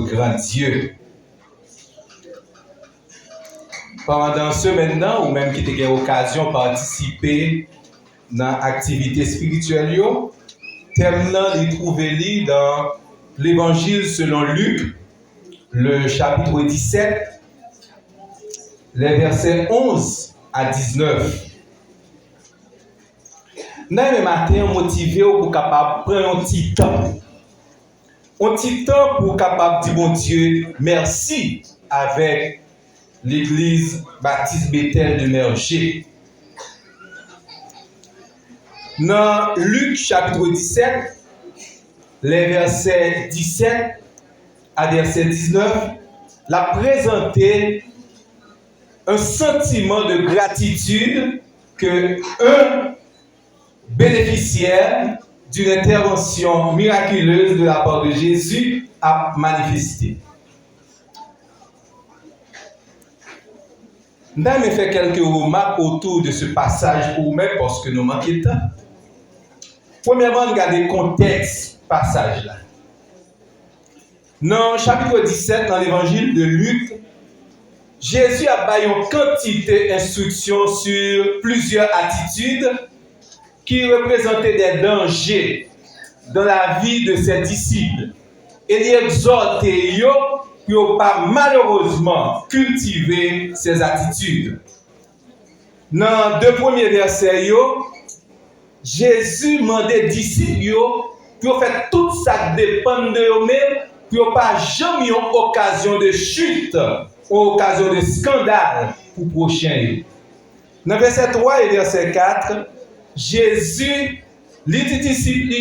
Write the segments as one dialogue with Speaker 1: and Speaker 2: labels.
Speaker 1: grand Dieu. Pendant ce maintenant, ou même qui était l'occasion de participer dans l'activité spirituelle, thème là, les trouver dans l'évangile selon Luc, le chapitre 17, les versets 11 à 19. Nous avons matin motivé pour capable prendre un petit temps. Un petit temps pour capable dire bon Dieu merci avec l'église baptiste Bethel de Merger. Dans Luc chapitre 17, les versets 17 à verset 19, l'a présenté un sentiment de gratitude que un bénéficiaire d'une intervention miraculeuse de la part de Jésus a manifesté. Nous avons fait quelques remarques autour de ce passage pour même parce que nous manquons de temps. Premièrement, regardez le contexte passage là. Dans le chapitre 17, dans l'évangile de Luc, Jésus a donné une quantité d'instructions sur plusieurs attitudes qui représentaient des dangers dans la vie de ses disciples. Et il exhortait pour ne pas malheureusement cultiver ces attitudes. Dans deux premiers versets, Jésus demandait aux disciples pour faire tout ça dépend de eux-mêmes, pour ne pas jamais avoir occasion de chute ou occasion de scandale pour le prochain. Dans verset 3 et verset 4, Jésus lui dit aux disciples,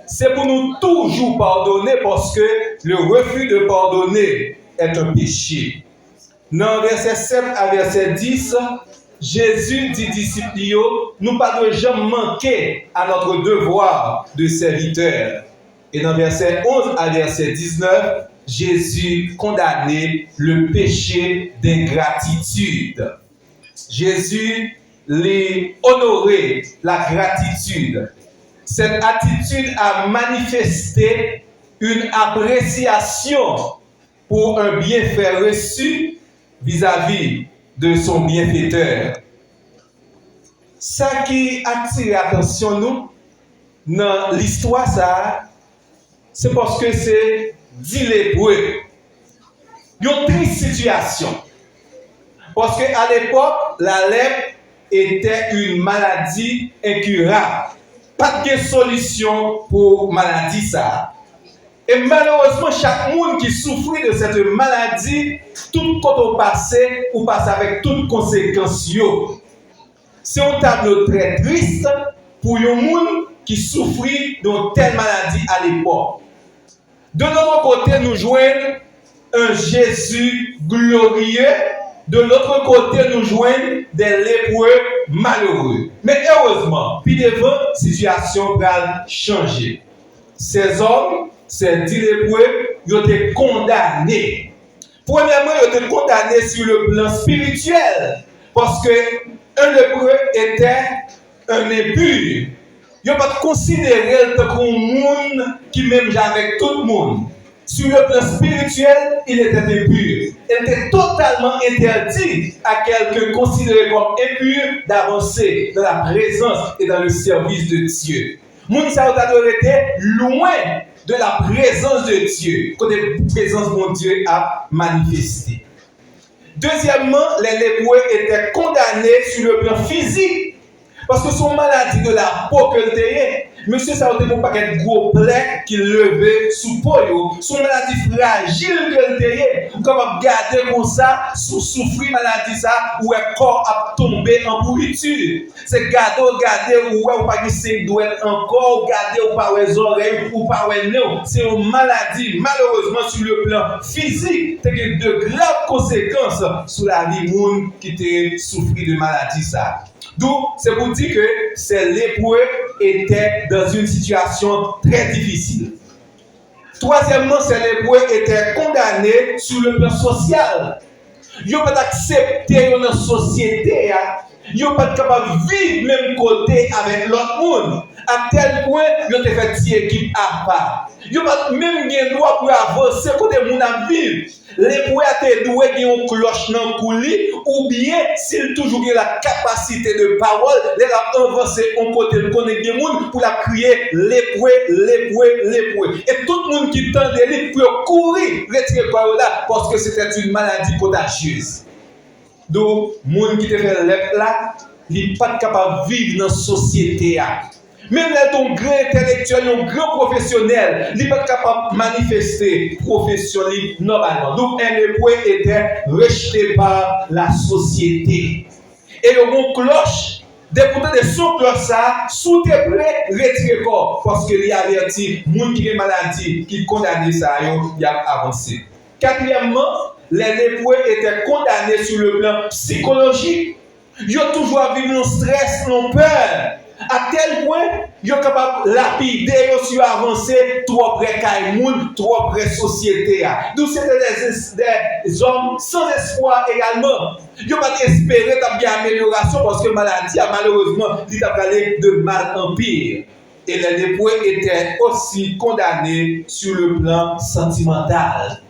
Speaker 1: c'est pour nous toujours pardonner parce que le refus de pardonner est un péché. Dans verset 7 à verset 10, Jésus dit aux disciples, nous ne devons jamais manquer à notre devoir de serviteur. Et dans verset 11 à verset 19, Jésus condamnait le péché d'ingratitude. Jésus les honorait la gratitude. Cette attitude a manifesté une appréciation pour un bienfait reçu vis-à-vis de son bienfaiteur. Ça qui attire l'attention nous dans l'histoire ça, c'est parce que c'est 10 lépreux. Il y a une triste situation. Parce qu'à l'époque, la lèpre était une maladie incurable. Pas de solution pour maladie ça. Et malheureusement, chaque monde qui souffrait de cette maladie, tout quand on passait, ou passe avec toutes conséquences. C'est un tableau très triste pour un monde qui souffrait d'une telle maladie à l'époque. De notre côté, nous joignons un Jésus glorieux. De l'autre côté, nous joignons des lépreux malheureux. Mais heureusement, puis devant, la situation va changer. Ces hommes, ces 10 lépreux, ils ont été condamnés. Premièrement, ils ont été condamnés sur le plan spirituel. Parce qu'un lépreux était un impur. Ils n'ont pas considéré comme un monde qui m'aime avec tout le monde. Sur le plan spirituel, il était impur. Il était totalement interdit à quelqu'un considéré comme impur d'avancer dans la présence et dans le service de Dieu. Moun sa été loin de la présence de Dieu, quand la présence de Dieu a manifesté. Deuxièmement, les lépreux étaient condamnés sur le plan physique. Parce que son maladie de la peau que le monsieur, ça a été un paquet de gros plaies qui levait sous peau. Son maladie fragile que le vous capable garder comme ça, souffrir maladie ça, où le corps a tombé en pourriture. C'est garder où ou pas qui c'est doit encore, garder ou pas les oreilles ou pas les nez. C'est une maladie malheureusement sur le plan physique, c'est de graves conséquences sur la vie monde qui te souffert de maladie ça. Donc, c'est pour dire que ces lépreux étaient dans une situation très difficile. Troisièmement, ces lépreux étaient condamnés sur le plan social. Ils n'ont pas accepté dans la société. Ils n'ont pas capable de vivre même côté avec l'autre monde. à tel point, ils ont fait une équipe à part. Ils n'ont même pas droit pour avancer côté mon avis. Les poètes doués qui ont cloche dans le coulis, ou bien s'ils toujours ont la capacité de parole, les avancer en côté de connaître des gens pour la crier les poètes. Et tout le monde qui tend des livres pour courir, retirer le là parce que c'était une maladie contagieuse. Donc, les gens qui te fait l'EP là, ils ne sont pas capables de vivre dans la société. Même les gens grand intellectuels, les grands professionnels, ils ne sont pas capables de manifester professionnellement normalement. Donc, un époux était rejeté par la société. Et il y a une cloche, d'écouter des sons cloches ça, sous tes plaies, retirer corps. Parce que les avertis, les gens qui ont maladie, qui condamnent ça, ils ont avancé. Quatrièmement, les lépreux étaient condamnés sur le plan psychologique. Ils ont toujours vécu un stress, une peur. À tel point, ils sont capables de lapider, ils sont avancés, trop près de trop près de la société. Donc, c'était des hommes sans espoir également. Ils n'ont pas espéré une amélioration parce que la maladie a malheureusement dit d'aller de mal en pire. Et les lépreux étaient aussi condamnés sur le plan sentimental.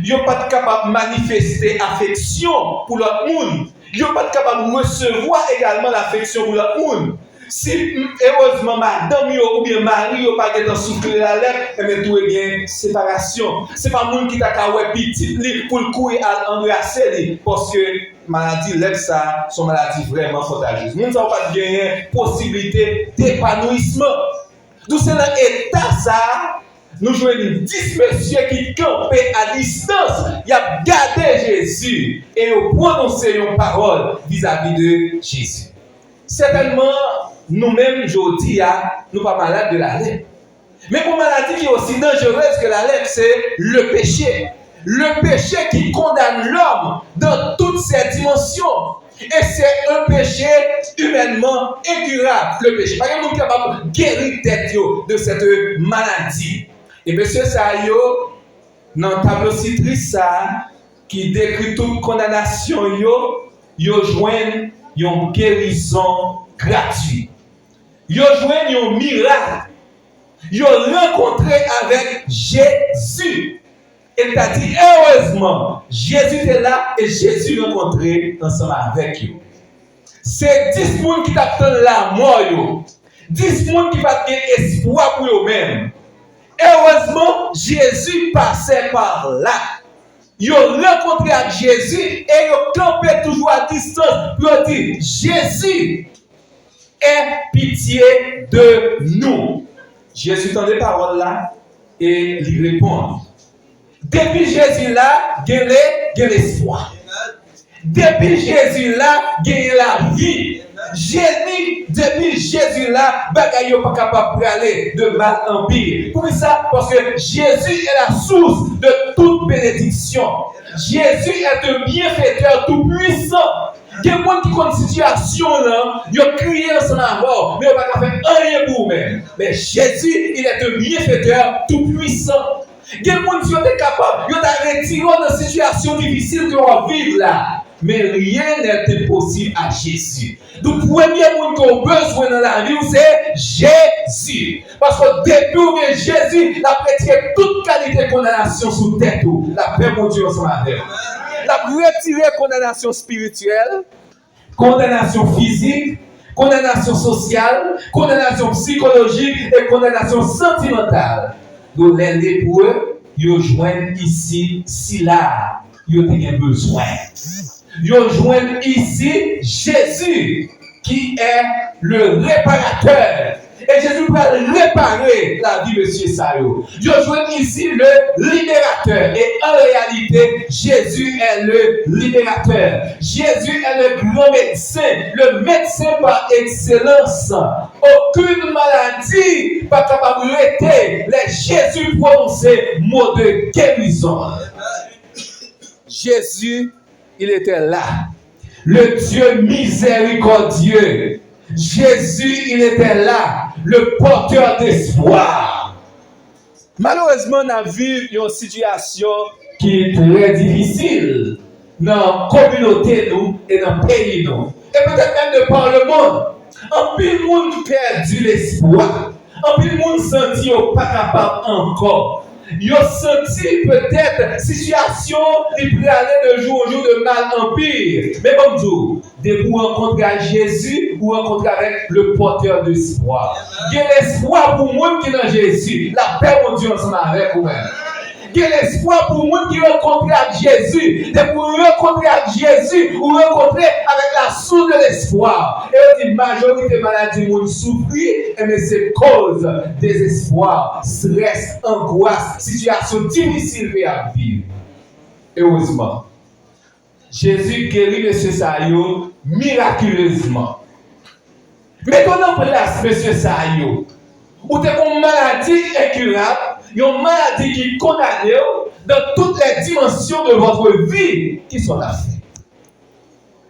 Speaker 1: Ils ne sont pas capables de manifester affection pour l'autre monde. Ils ne sont pas capables de recevoir également l'affection pour l'autre monde. Si heureusement madame ou bien mari n'a pas de souffler la lèvre, et bien tout est bien séparation. Ce n'est pas le monde qui t'a qu'à petit pour le courir à embrasser parce que maladie lèvre ça, son maladie vraiment contagieuse. Nous n'avons pas de possibilité d'épanouissement. Donc c'est dans l'état ça. Nous jouons 10 messieurs qui campaient à distance. Ils ont gardé Jésus et ils ont prononcé une parole vis-à-vis de Jésus. Certainement, nous-mêmes, aujourd'hui, nous ne sommes pas malades de la lèpre. Mais pour une maladie qui est aussi dangereuse que la lèpre, c'est le péché. Le péché qui condamne l'homme dans toutes ses dimensions. Et c'est un péché humainement incurable, le péché. Par exemple, nous sommes capables de guérir tête de cette maladie. Et M. Sayo, dans le tableau citrice, qui décrit toute condamnation, yo joignent une guérison gratuite. Yo joignent un miracle. Yo rencontré avec Jésus. Et t'as dit, heureusement, Jésus est là et Jésus rencontré ensemble avec eux. C'est 10 personnes qui t'attendent la mort. 10 personnes qui va gagner espoir pour eux-mêmes. Heureusement, Jésus passait par là. Ils ont rencontré avec Jésus et ils ont campé toujours à distance pour dire Jésus, aie pitié de nous. Jésus entend les paroles là et lui répond. Depuis Jésus là, il y a l'espoir. Depuis Jésus là, il y a la vie. Jésus, depuis Jésus là, bagaille pas capable d'aller de mal en pire. Pour ça, parce que Jésus est la source de toute bénédiction. Jésus est un bienfaiteur tout puissant. Il y a des gens qui ont une situation là, ils ont crié en son amour, mais ils n'ont pas fait rien pour eux-mêmes. Mais Jésus, il est un bienfaiteur tout puissant. Il y a des gens qui sont capables, ils ont retiré dans une situation difficile que l'on vit là. Mais rien n'est impossible à Jésus. Donc, le premier monde qu'on a besoin dans la vie, c'est Jésus. Parce que depuis que Jésus a retiré toute qualité de condamnation sous tête, la paix mon Dieu ensemble avec. Il a retiré condamnation spirituelle, condamnation physique, condamnation sociale, condamnation psychologique et condamnation sentimentale. Donc, les lépreux, ils joignent ici, si là, ils ont besoin. Ils joignent ici Jésus qui est le réparateur. Et Jésus va réparer la vie de M. Sayo. Ils joignent ici le libérateur. Et en réalité, Jésus est le libérateur. Jésus est le grand médecin. Le médecin par excellence. Aucune maladie pas capable d'arrêter les Jésus prononcer mot de guérison. Jésus, il était là. Le Dieu miséricordieux. Jésus, il était là. Le porteur d'espoir. Malheureusement, on a vu une situation qui est très difficile dans la communauté nous et dans le pays nous. Et peut-être même de par le monde. En pile monde perdu l'espoir. En pile monde senti pas capable encore. Ils ont senti peut-être situation qui peut aller de jour en jour de mal en pire. Mais comme tout, dès que vous rencontrez Jésus, vous rencontrez avec le porteur d'espoir. Il y a l'espoir pour moi qui est dans Jésus. La paix mon Dieu ensemble avec vous-même. Il y a l'espoir pour moi qui rencontre avec Jésus. Dès que vous rencontrez avec Jésus, vous rencontrez avec la source de l'espoir. Et on dit, majorité maladie, vous souffrez, mais c'est cause désespoir, stress, angoisse, situation difficile à vivre. Heureusement, Jésus guérit M. Sayo miraculeusement. Mettons en place M. Sayo, ou t'es une maladie incurable, une maladie qui condamne dans toutes les dimensions de votre vie qui sont là.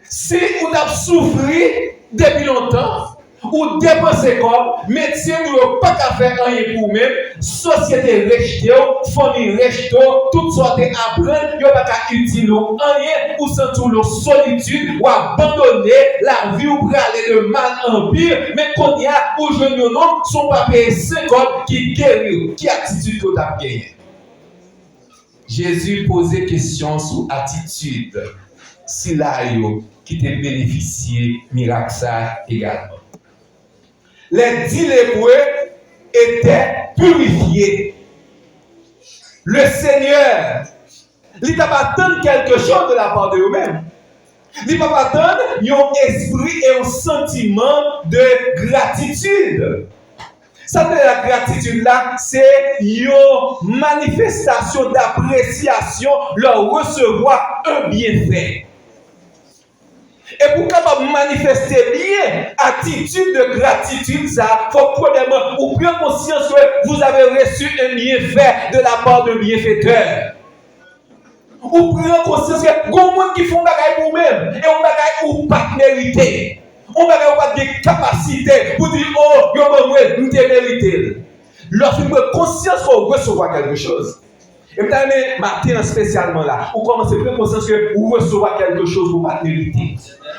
Speaker 1: Si vous avez souffert depuis longtemps, ou dépensé comme médecin ne pas qu'à faire rien pour même, société rejetée, famille rejetée, toutes sortes d'apprendre, il n'y a pas qu'à utiliser rien ou sentir la solitude ou abandonner la vie ou pour aller de mal en pire, mais quand il y a aujourd'hui non, son papier 50 qui guérit, qui attitude que tu as gagné. Jésus posait question sur attitude, si là qui t'a bénéficié miracle ça également. Les 10 lépreux étaient purifiés. Le Seigneur, il n'a pas attendu quelque chose de la part de eux-mêmes. Il n'a pas attendu un esprit et un sentiment de gratitude. Ça, la gratitude là, c'est une manifestation d'appréciation, leur recevoir un bienfait. Et pour capable manifester bien attitude de gratitude, ça, faut premièrement vous prendre conscience que vous avez reçu un bienfait de la part d'un bienfaiteur. Vous prenez conscience que il y a des gens qui font des choses pour eux-mêmes et on bagaille ou pas mérité. On bagaille ou pas de capacité pour dire oh, je m'ai mérité. Lorsque vous prenez conscience qu'on recevoir quelque chose. Et vous avez matin spécialement là, vous commencez à prendre conscience que vous recevez quelque chose pour pas mériter.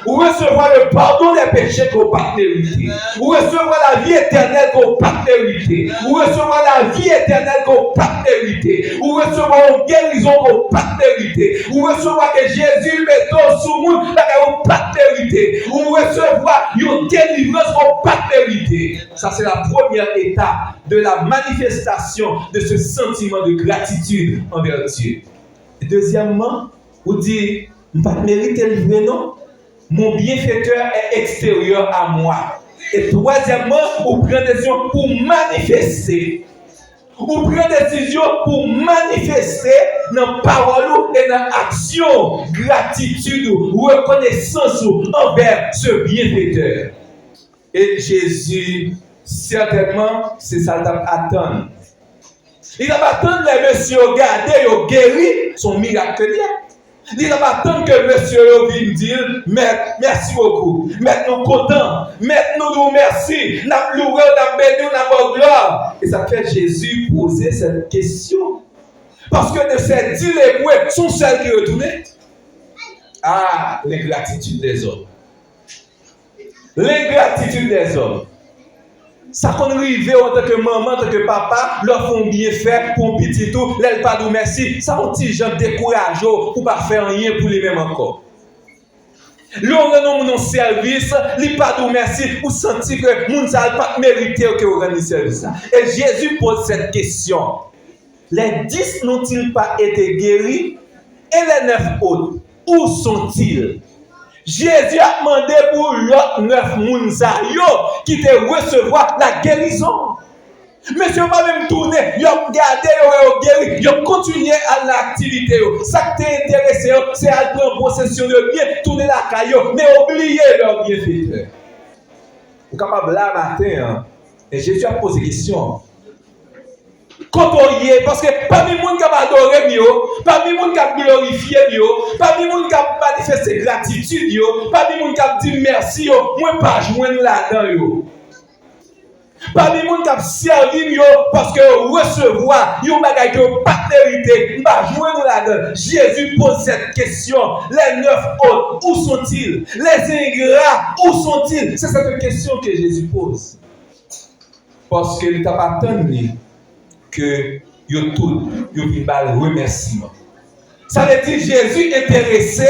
Speaker 1: Vous recevez le pardon des péchés pour pas mériter. Vous recevez la vie éternelle pour pas mériter. Vous recevez la vie éternelle pour pas mériter. Vous recevez une guérison pour pas mériter. Vous recevez que Jésus met dans sous monde pour pas mériter. Vous recevez une délivrance pour pas mériter. Ça c'est la première étape de la manifestation de ce sentiment de gratitude envers Dieu. Et deuxièmement, vous dites, je ne vais pas mériter le vrai, non? Mon bienfaiteur est extérieur à moi. Et troisièmement, vous prenez des décisions pour manifester. Vous prenez des décisions pour manifester dans parole et dans action, gratitude, reconnaissance envers ce bienfaiteur. Et Jésus, certainement, c'est ça qu'il attend. Il va attendre les messieurs garder, ils guéri son miraculeux. Il va attendre que monsieur vienne dire merci beaucoup. Maintenant, content. Maintenant, nous merci. Nous louons, nous bénissons, nous gloire. Et ça fait Jésus poser cette question. Parce que de ces 10 lépreux sont celles qui retournaient. Ah, l'ingratitude des hommes. L'ingratitude des hommes. Ça qu'on arrive en tant que maman, en tant que papa, leur font bien faire pour un petit tout, leur pas de merci. Ça on dit gens découragés pour pas faire rien pour les mêmes encore. L'on rend mon service, li pas de merci pour sentir que moun ça pas mérité que organise service. Et Jésus pose cette question. Les 10 n'ont-ils pas été guéris et les 9 autres, où sont-ils? Jésus a demandé pour l'autre 9 mounsayo qui te recevoir la guérison. Monsieur pas même tourner, ils ont gardé, ils ont guéri, ils ont continué à l'activité. Ça qui t'est intéressé, c'est à prendre possession de bien, tourner la caillou, mais oublier leur bienfaiteur. Vous êtes capable là matin, et Jésus a posé question. Quand on y est, parce que parmi les gens qui ont adoré, parmi les gens qui ont glorifié, parmi les gens qui ont manifesté gratitude, parmi les gens qui ont dit merci, moi pas joindre là-dedans. Parmi les gens qui ont servi parce que recevoir, ils ont bagay que pas mérité. Jouer là-dedans. Jésus pose cette question. Les 9 autres, où sont-ils? Les ingrats, où sont-ils? C'est cette question que Jésus pose. Parce qu'il n'a pas attendu que ils tout, ils ont remerciement. Ça veut dire Jésus intéressé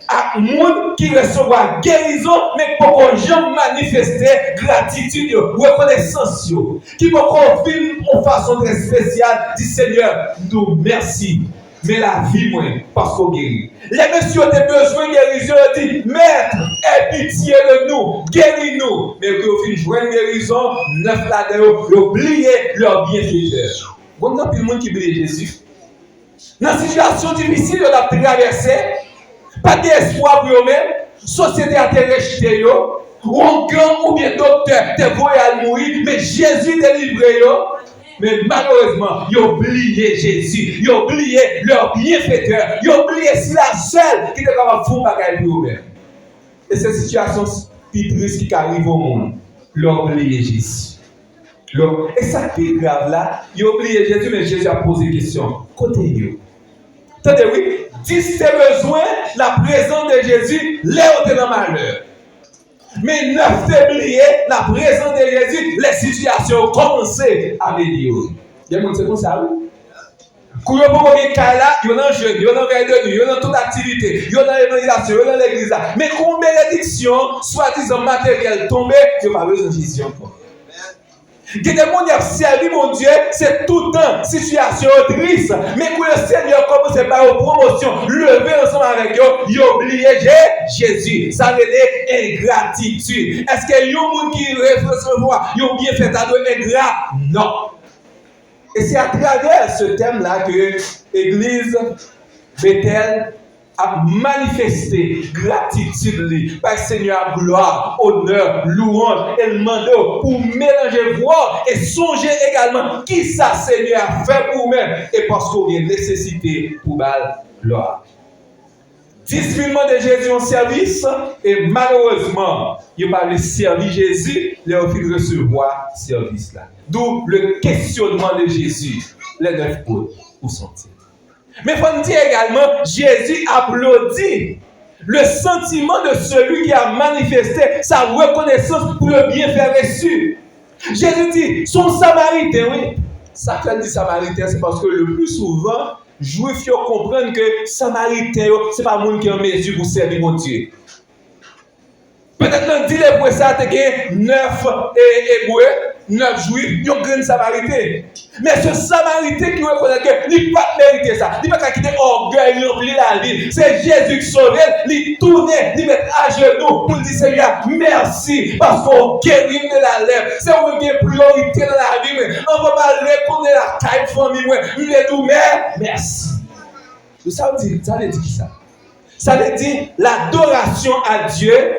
Speaker 1: à monde qui recevra guérison, mais pour qu'on jamais manifester gratitude, reconnaissance, qui peut confirmer en façon très spéciale, dit Seigneur, nous merci, mais la vie moi, parce qu'on guérit. Les messieurs ont besoin de guérison, dit Maître, aie pitié de nous, guéris-nous, mais que vous jouez une guérison, neuf là-dedans, oubliez leur bienfaiteur. Bon, il y a plus de monde qui oublie Jésus. Dans une situation difficile, on a traversé. Pas d'espoir pour eux-mêmes. Société a été rejetée. Ou un grand ou bien docteur te voyé à mourir. Mais Jésus délivre. Mais malheureusement, ils ont oublié Jésus. Ils ont oublié leur bienfaiteur. Ils ont oublié si la seule qui était capable de faire bagaille pour eux-mêmes. Et cette situation triste qui arrive au monde, ils ont oublié Jésus. Et ça qui est grave là, ils ont oublié Jésus, mais Jésus a posé une question. Côté eux. Attendez, oui, si c'est besoin, la présence de Jésus, là où tu es dans malheur. Mais neuf oublié la présence de Jésus, les situations ont commencé à améliorer. Il y a des gens qui sont comme ça, oui. Quand vous avez un cas là, il y a un jeune, il y a un veille de nuit, il y a toute activité, il y a l'évangélisation, il y a l'église. Mais quand une bénédiction, soi-disant matérielle, tombée, il n'y a pas besoin de Jésus encore. Il y a des gens qui ont servi mon Dieu, c'est tout le temps situation triste. Mais quand le Seigneur commence par une promotion, lever ensemble avec eux, ils ont oublié Jésus. Ça veut dire ingratitude. Est-ce qu'il y a des gens qui recevoir, ils ont bien fait à donner ingrat? Non. Et c'est à travers ce thème-là que l'Église Bethel a manifesté gratitude par le Seigneur, gloire, honneur, louange et demandé pour mélanger voix et songer également qui ça Seigneur a fait pour nous-mêmes et parce qu'on a une nécessité pour la gloire. 10 000 de Jésus en service et malheureusement, il n'a pas servi Jésus, il a envie de recevoir ce service-là. D'où le questionnement de Jésus. Les 9 autres, où sont-ils? Mais il faut dire également, Jésus applaudit le sentiment de celui qui a manifesté sa reconnaissance pour le bienfait reçu. Jésus dit, son samaritain, oui. Ça fait dit samaritain, c'est parce que le plus souvent, Juifs comprennent que samaritain, ce n'est pas le monde qui est en mesure pour servir mon Dieu. Peut-être qu'on dit les pour ça, c'est 9 hébreux, 9 juifs, ils ont grand samaritain. Mais ce samaritain qui reconnaît qu'il n'a pas mérité ça, il n'a pas quitté orgueil, il remplit la vie. C'est Jésus qui sauve, il tourne, il met à genoux pour dire Seigneur, merci, parce qu'on guérit de la lèvre. C'est une priorité dans la vie. On ne va pas répondre à la taille famille, il est tout, mais merci. Ça veut dire qui ça? Ça veut dire l'adoration à Dieu.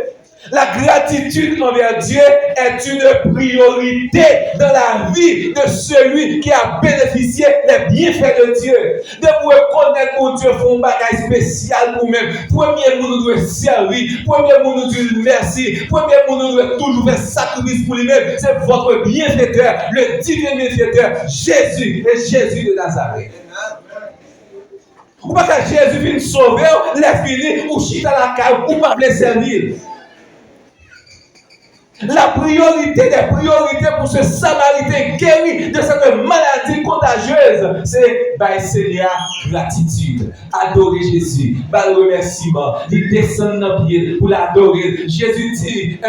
Speaker 1: La gratitude envers Dieu est une priorité dans la vie de celui qui a bénéficié des bienfaits de Dieu. De vous reconnaître que Dieu fait un bagage spécial pour nous-mêmes. Premier, nous devons servir. Premier, nous devons merci. Premier, nous devons toujours faire sacrifice pour lui-même. C'est votre bienfaiteur, le divin bienfaiteur, Jésus et Jésus de Nazareth. Ou pas que Jésus vienne sauver, les fini, ou chita la caille, ou pas les servir. La priorité des priorités pour ce samaritain guéri de cette maladie contagieuse, c'est Seigneur, gratitude, adorer Jésus, le remerciement, il descend dans le pied pour l'adorer. Jésus dit,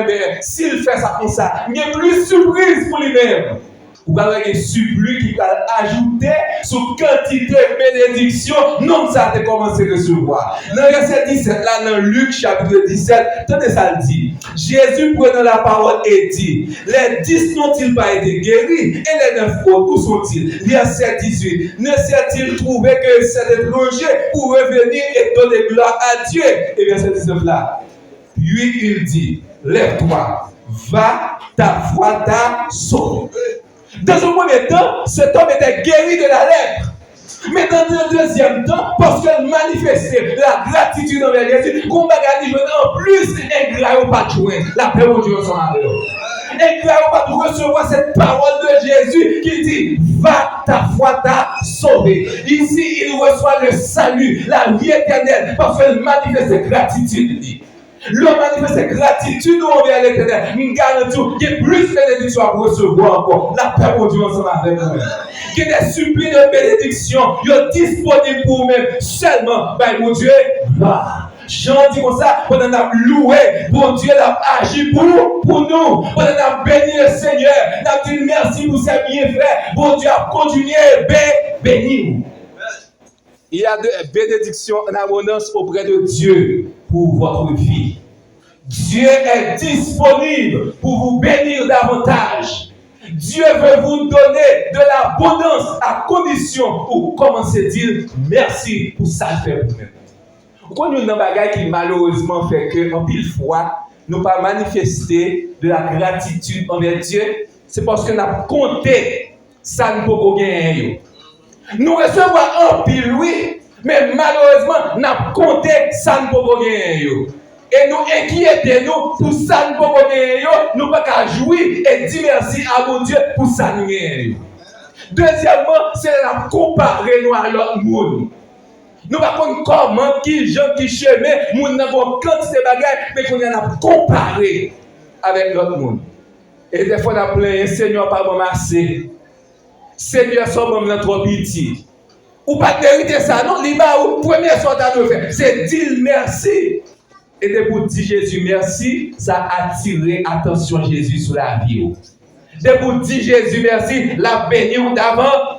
Speaker 1: s'il fait ça comme ça, il y a plus de surprise pour lui-même. Ou pas un surplus qui va ajouter sur quantité de bénédiction, non ça a commencé à recevoir. Dans le verset 17, là, dans Luc chapitre 17, tenez ça le dit. Jésus prenant la parole et dit, les 10 n'ont-ils pas été guéris et les 9 autres, où sont-ils? Verset 18, ne s'est-il trouvé que cet étranger pour revenir et donner gloire à Dieu? Et verset 19 là, puis il dit, lève-toi, va, ta foi t'a sauvé. Dans un premier temps, cet homme était guéri de la lèpre. Mais dans un deuxième temps, parce qu'il manifestait la gratitude envers Jésus, qu'on va gagner en plus, ingrat ou pas de joint. La paix au Dieu s'en allait. Ingrat ou pas recevoir cette parole de Jésus qui dit, va, ta foi t'a sauvé. Ici, il reçoit le salut, la vie éternelle, parce qu'il manifeste gratitude. L'homme manifeste gratitude envers l'éternel. Nous garantissons qu'il y a plus de bénédictions à recevoir encore. La paix pour Dieu ensemble avec nous. Il y a des supplies de bénédiction. Il est disponible pour vous-même. Seulement, ben, mon Dieu, Jean dit comme ça, pour nous louer, bon Dieu l'a agi pour nous, pour nous béni le Seigneur, nous dit merci pour ses bienfaits, bon Dieu a continué, béni. Il y a des bénédictions en abondance auprès de Dieu pour votre vie. Dieu est disponible pour vous bénir davantage. Dieu veut vous donner de l'abondance à condition pour commencer à dire merci pour ça que fait vous-même. Quand nous avons des bagages qui malheureusement fait que, en pile fois, nous pas manifester de la gratitude envers Dieu, c'est parce que nous avons compté ça ne peut pas gagner. Nous recevons un pile, oui, mais malheureusement, nous avons compté ça ne peut pas gagner. Et nous inquiétons pour ça ne peut pas gagner, nous ne pouvons pas jouir et dire merci à mon Dieu pour ça nous gagner. Deuxièmement, c'est la comparer nous à l'autre monde. Nous ne savons pas comment qui gens qui chemin, nous n'avons quantité de bagages, mais qu'on en a comparé avec l'autre monde. Et des fois, on a plein, Seigneur, pas bon assez. Seigneur, somme trop petit. Ou pas de vérité ça, non? L'Iba, ou première sorte à nous faire, c'est dire merci. Et de pour dire Jésus merci, ça a attiré attention Jésus sur la vie. De pour dire Jésus merci, la béni d'avant.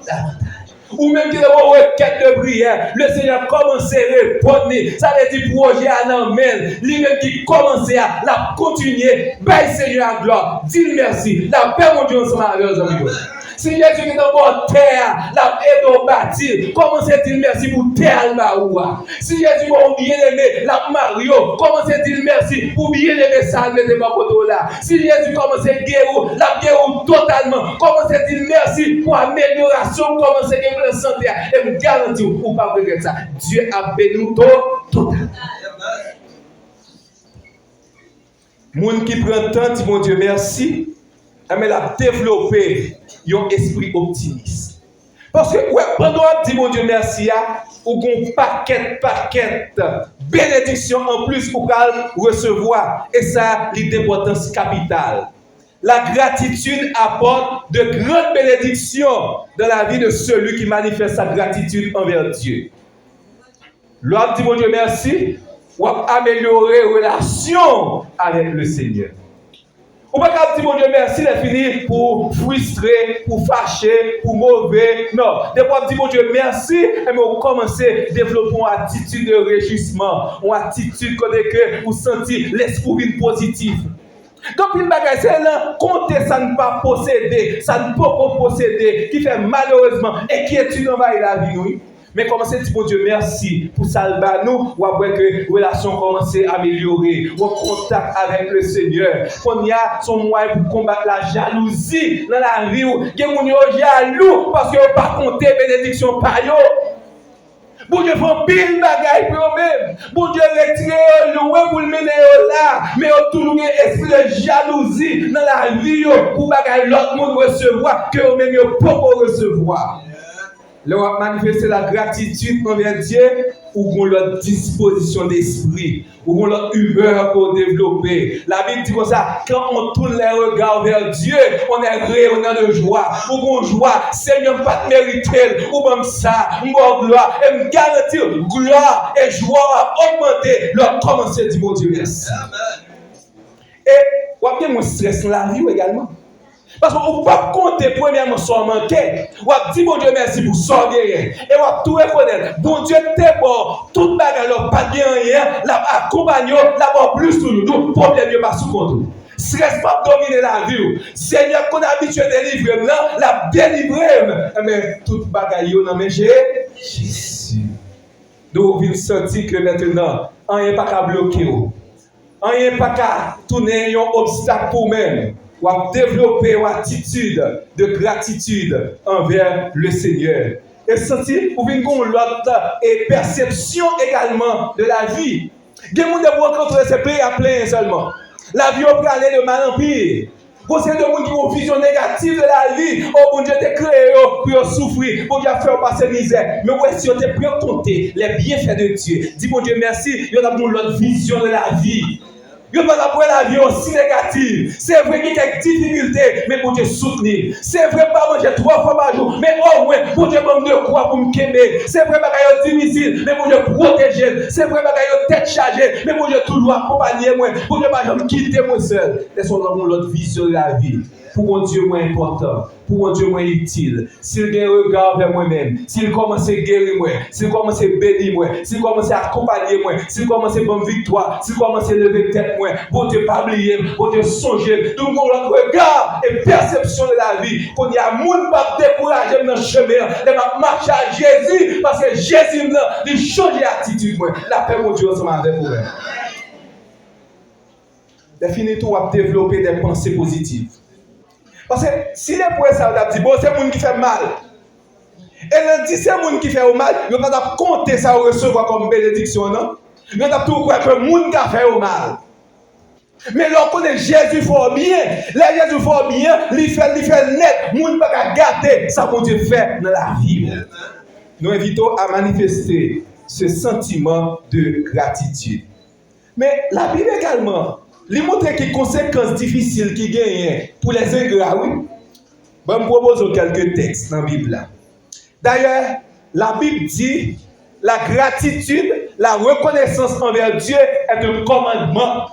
Speaker 1: Ou même qu'il y a une requête de prière, le Seigneur commence à répondre. Ça veut dire projet à l'emmène. Lui-même qui commence à la continuer. Bye Seigneur à gloire. Dis merci. La paix mon Dieu ensemble avec nos amis. Si Jésus est dans votre terre, la paix doit bâtir. Commencez à dire merci pour terre Maroua. Si Jésus est bien aimé, la Mario, commencez à dire merci pour bien aimer ça, mettez ma photo là. Si Jésus commence à guérir, la guérir totalement. Commencez à dire merci pour amélioration, commencez à gagner la santé. Et vous garantis, ou pas regretter ça. Dieu a béni tout. Moun qui prend le temps, dit mon Dieu merci. Mais la développer un esprit optimiste. Parce que pendant on dit mon Dieu merci, ou un paquet bénédiction en plus pour recevoir. Et ça, l'importance capitale. La gratitude apporte de grandes bénédictions dans la vie de celui qui manifeste sa gratitude envers Dieu. L'homme dit mon Dieu merci, ou améliorer relation avec le Seigneur. On ne peut pas dire, mon Dieu, merci, c'est fini pour frustrer, pour fâcher, pour mauvais. Non. Des fois, on dit, mon Dieu, merci, et on commence à développer une attitude de réjouissement, une attitude que vous sentez l'esprit positif. Donc, une bagaille, c'est là, compter, ça ne peut pas posséder, ça ne peut pas posséder, qui fait malheureusement inquiétude envers la vie, nous. Mais commencez à dire, mon Dieu, merci pour ça, nous, ou après que la relation commence à améliorer, ou en contact avec le Seigneur. Qu'on y a son moyen pour combattre la jalousie dans la vie, ou il y a des gens jaloux parce qu'ils n'ont pas compté bénédiction par eux. Bon Dieu, faut pile bagaille pour eux-mêmes. Bon Dieu, retirez loin pour le mener là. Mais tout le esprit de jalousie dans la vie pour bagaille l'autre monde recevoir que eux-mêmes ne peuvent pas recevoir. Leur manifester la gratitude envers Dieu ou leur disposition d'esprit ou leur humeur pour développer. La Bible dit comme ça, quand on tourne les regards vers Dieu, on est rayonnant de joie. Ou qu'on joie, Seigneur, pas de mériter, ou comme ça, mon gloire, et me garantir, gloire et joie à augmenter. Leur commencer à dire, mon Dieu, merci. Et, vous avez mon stress dans la vie également. Parce qu'on ne peut pas compter premièrement son manqué. On va dire, bon Dieu, merci pour son guérir. Et on va tout reconnaître. Bon Dieu, t'es bon. Toute bagarre, pas bien rien. La accompagne, la bon plus tout nous. Donc, problème, il n'y a pas sous contrôle. Stress pas dominer la vie. Seigneur, qu'on a habitué à délivrer, la délivrer. Mais toute bagarre, on a mangé Jésus. Donc, vous sentez que maintenant, on n'est pas qu'à bloquer. On n'est pas qu'à tourner un obstacle pour même. Ou à développer une attitude de gratitude envers le Seigneur. Et sentir, ou bien l'autre et perception également de la vie. Il y a des gens qui rencontrent ces pays à plein seulement. La vie peut aller de mal en pire. Conseil de monde qui ont une vision négative de la vie. Oh, bon Dieu, t'es créé pour souffrir. Bon Dieu, faire passer misère. Mais ouais, si on t'est prêt à compter les bienfaits de Dieu, dis bon Dieu merci, il y a une vision de la vie. Il n'y a pas après la vie aussi négative. C'est vrai qu'il y a quelques difficultés, mais pour Dieu soutenir. C'est vrai pas manger 3 fois par jour, mais au moins pour Dieu manque de quoi pour me quémer. C'est vrai pas qu'il y a difficile, mais pour Dieu protéger. C'est vrai pas qu'il y a tête chargée, mais pour Dieu toujours accompagner moi. Pour Dieu pas jamais quitter moi seul. Laissons-nous l'autre vision de la vie. Pour un Dieu moins important, pour un Dieu moins utile. S'il a un regard vers moi-même, s'il commence à guérir moi, s'il commence à bénir moi, s'il commence à accompagner moi, s'il commence à bonne victoire, s'il commence à lever tête moi, pour te pas oublier, pour te songer, tout le monde regard et perception de la vie, qu'on y a monde pas décourager dans le chemin, de marcher à Jésus, parce que Jésus il change d'attitude moi. La paix mon Dieu ensemble avec vous. Définitivement, on va développer des pensées positives. Parce que si les points ça dit bon c'est le monde qui fait mal. Et le dit c'est le monde qui fait mal, il ne va pas compter ça ou recevoir comme bénédiction non. Il va tout croire que le monde qui a fait mal. Mais lorsqu'on connaît Jésus fort bien, les Jésus fort bien, il fait net, le monde ne va pas gâter ça qu'on Dieu fait dans la vie. Nous invitons à manifester ce sentiment de gratitude. Mais la Bible également il montre les conséquences difficiles qui gagnent pour les ingrats, oui. Bon, je propose quelques textes dans la Bible. D'ailleurs, la Bible dit la gratitude, la reconnaissance envers Dieu est un commandement.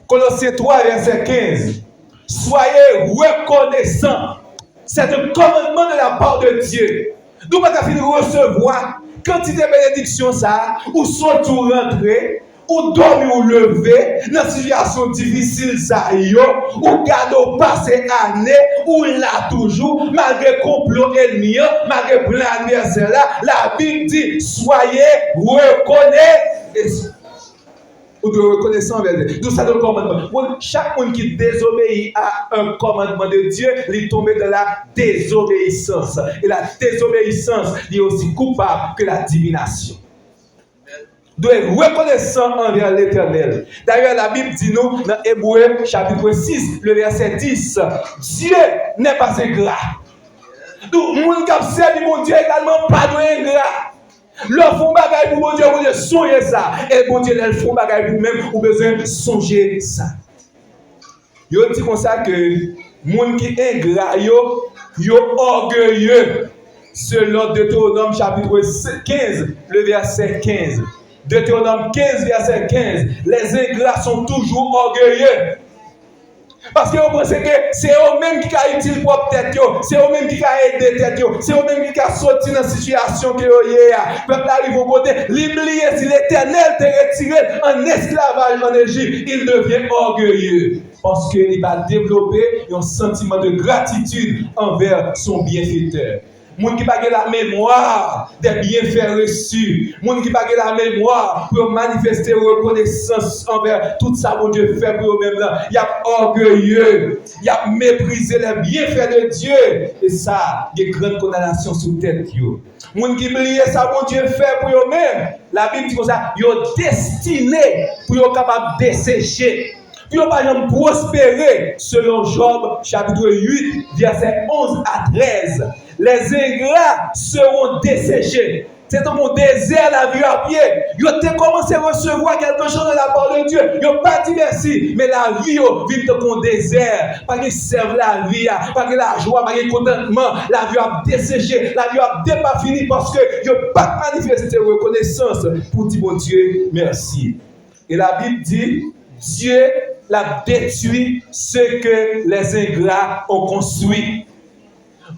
Speaker 1: Colossiens 3, verset 15. Soyez reconnaissants. C'est un commandement de la part de Dieu. Nous ne pouvons pas recevoir quantité de bénédiction ça, ou sont tout rentrés. Ou dormir ou lever dans une situation difficile ça ou garder passer année ou là toujours malgré complot ennemi malgré plan adversaire là la Bible dit soyez reconnaissants ou de reconnaissance envers Dieu. Donc ça donne le commandement. Chaque monde qui désobéit à un commandement de Dieu, il tombe dans la désobéissance. Et la désobéissance est aussi coupable que la divination. Doit être reconnaissant envers l'Éternel. D'ailleurs, la Bible dit nous dans Hébreux chapitre 6, le verset 10, Dieu n'est pas ingrat. Donc, les gens qui servent mon Dieu également pas ingrat. Leur font bagaille pour mon Dieu, vous songez ça. Et mon Dieu, ils font bagaille pour vous-même, vous besoin de songer ça. Yo dit comme ça que les gens qui sont ingrats, yo orgueilleux. Selon Deutéronome chapitre 15, le verset 15. Deutéronome 15, verset 15. Les ingrats sont toujours orgueilleux. Parce que vous pensez que c'est eux-mêmes qui ont utilisé propre tête, c'est eux-mêmes qui ont aidé tête, c'est eux-mêmes qui ont sorti dans la situation que vous avez. Le peuple arrive au côté, l'oublier si l'Éternel t'a retiré en esclavage en Égypte, il devient orgueilleux. Parce qu'il va développer un sentiment de gratitude envers son bienfaiteur. Moun qui n'a pas la mémoire des bienfaits reçus. Moun qui n'a pas la mémoire pour manifester reconnaissance envers tout ça que Dieu fait pour eux-mêmes. Il y a orgueilleux. Il y a méprisé les bienfaits de Dieu. Et ça, il y a une grande condamnation sous tête. Moun qui oublie ça que Dieu fait pour eux-mêmes. La Bible dit comme ça, ils sont destinés pour être capables de dessécher. Pour par exemple prospérer selon Job chapitre 8 verset 11 à 13. Les ingrats seront desséchés. C'est dans mon désert la vie à pied. Ils ont commencé à recevoir quelque chose de la part de Dieu. Ils n'ont pas dit merci. Mais la vie vit dans mon désert. Pas qu'ils servent la vie, pas que la joie, pas que le contentement. La vie a desséché. La vie a pas fini parce qu'ils n'ont pas manifesté reconnaissance pour dire mon Dieu merci. Et la Bible dit Dieu l'a détruit ce que les ingrats ont construit.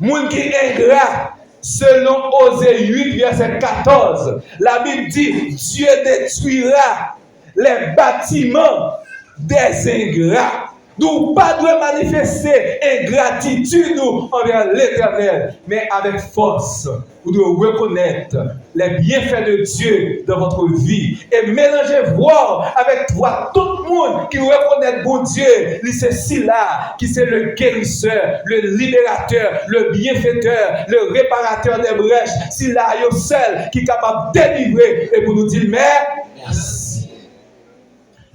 Speaker 1: Moun qui est ingrat, selon Osée 8, verset 14, la Bible dit Dieu détruira les bâtiments des ingrats. Nous pas de manifester ingratitude envers l'Éternel, mais avec force, vous devez reconnaître les bienfaits de Dieu dans votre vie et mélanger voir avec toi tout le monde qui reconnaît bon Dieu. C'est celui-là qui c'est le guérisseur, le libérateur, le bienfaiteur, le réparateur des brèches. C'est là seul qui est capable de délivrer et pour nous dire merci.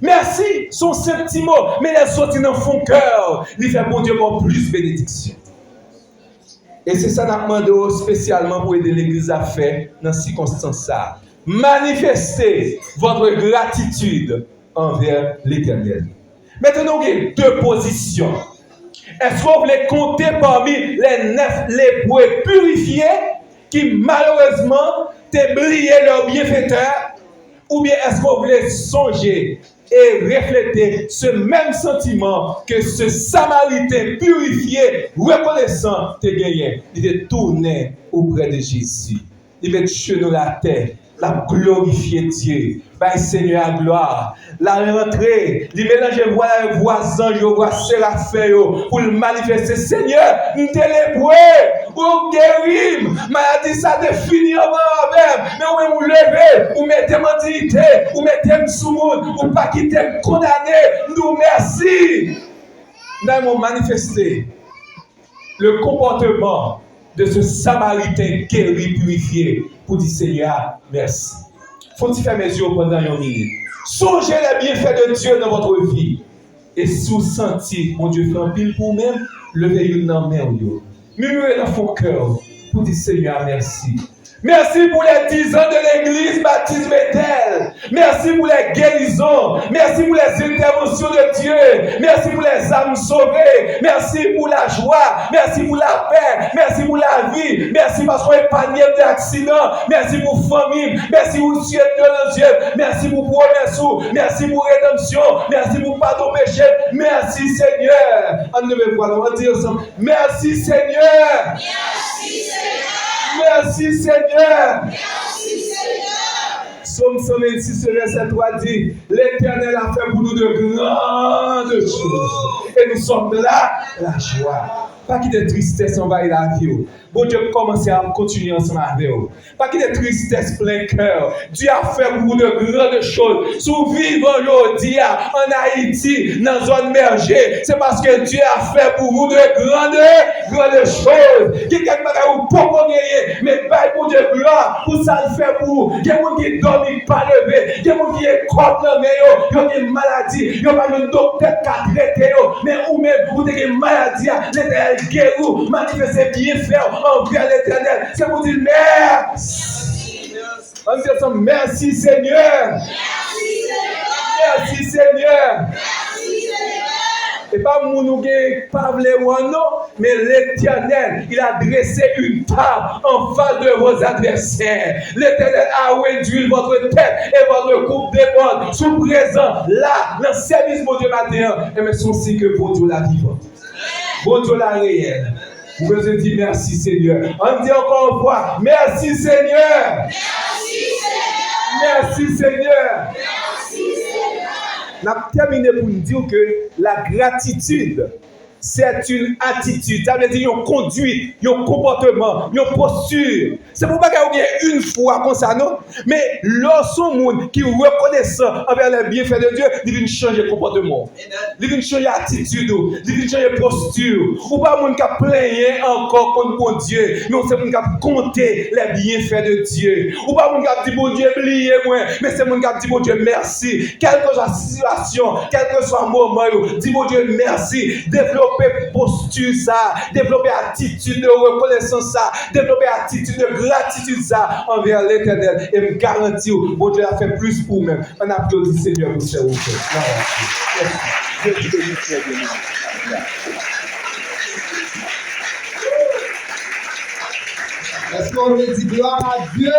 Speaker 1: Merci, son seul petit mot, mais les autres, ils n'en font cœur. Il fait, bon Dieu, mon plus bénédiction. Et c'est ça qu'on a demandé spécialement pour aider l'Église à faire dans ces circonstances-là. Manifestez votre gratitude envers l'Éternel. Maintenant, il y a deux positions. Est-ce que vous voulez compter parmi les 9 lépreux purifiés qui malheureusement t'ont brillé leur bienfaiteur? Ou bien est-ce que vous voulez songer et refléter ce même sentiment que ce Samaritain purifié, reconnaissant, t'a gagné? Il est tourné auprès de Jésus. Il met genou la terre, la glorifier Dieu. Bah, Seigneur à gloire. La rentrée, il mélange les voisins, je vois Séraphin pour le manifester. Seignur, nous te lépreux, ou guérir. Maladie, ça te finit avant même. Mais ou vous lever, ou mettez en dignité, ou mettez sous monde, ou pas quitter condamné. Nous merci. Nous avons manifesté le comportement de ce Samaritain guéri, purifié, pour dire Seigneur, merci. Faut-il faire mes yeux pendant une minute? Songez les bienfaits de Dieu dans votre vie. Et si vous sentez, mon Dieu, fait un pile pour vous-même, levez une main. Murmurez dans vos cœurs pour dire Seigneur, merci. Merci pour les 10 ans de l'église baptiste Bethel. Merci pour les guérisons. Merci pour les interventions de Dieu. Merci pour les âmes sauvées. Merci pour la joie. Merci pour la paix. Merci pour la vie. Merci parce qu'on est épargné d'accidents. Merci pour famille. Merci pour Dieu de Dieu. Merci pour promesse. Merci pour rédemption. Merci pour pardon péché. Merci Seigneur. On ne voir, on va dire ensemble. Merci Seigneur. Merci Seigneur. Merci Seigneur. Merci Seigneur. Psaume 126, verset 3 dit, l'Éternel a fait pour nous de grandes choses. Et nous sommes là, la joie. Pas qu'il y ait de tristesse envahir la vie. Bon Dieu, commencez à continuer ensemble avec vous. Pas qu'il y ait de tristesse plein cœur. Dieu a fait pour vous de grandes choses. Sous vivant aujourd'hui en Haïti, dans la zone mergée, c'est parce que Dieu a fait pour vous de grandes choses. Quelqu'un qui va vous pas gagner, mais pas pour Dieu gloire, pour ça le faire pour vous. Il y a des gens qui dorment pas levé, il y a des gens qui est contre le meilleur, il y a des maladies, il y a pas de docteur qui a traité, mais ou même vous avez des maladies, l'Éternel guérit, manifestez bien faire envers l'Éternel. C'est pour dire merci. On dit ensemble, merci Seigneur. Merci Seigneur. Merci Seigneur. Merci Seigneur. Et pas mon nous pas non, mais l'Éternel, il a dressé une table en face de vos adversaires. L'Éternel a réduit votre tête et votre coupe déborde. Sous présent, là, dans le service de Dieu matin, et mais son si que pour Dieu la vivante. Bon Dieu la réelle. Vous pouvez dire merci Seigneur. On dit encore une fois, merci Seigneur. Merci Seigneur. Merci Seigneur. Merci Seigneur. On a terminé pour nous dire que la gratitude, c'est une attitude, ça veut dire une conduite, un comportement, une posture. C'est pour pas qu'il y ait une fois comme ça, non? Mais lorsqu'on monde qui reconnaissant envers les bienfaits de Dieu, il vient changer comportement. Il vient changer attitude, il vient changer posture. Ou pas monde qui a plaigné encore contre Dieu, mais c'est monde qui a compté les bienfaits de Dieu. Ou pas monde qui a dit bon Dieu oubliez moi, mais c'est monde qui a dit bon Dieu merci. Quelle que soit la situation, quel que soit le moment, dis bon Dieu merci. Développer posture ça, développer attitude de reconnaissance ça, développer attitude de gratitude ça envers l'Éternel et me garantir bon Dieu a fait plus pour nous. On applaudit Seigneur pour ce que vous faites.
Speaker 2: Est-ce qu'on veut dire gloire à Dieu?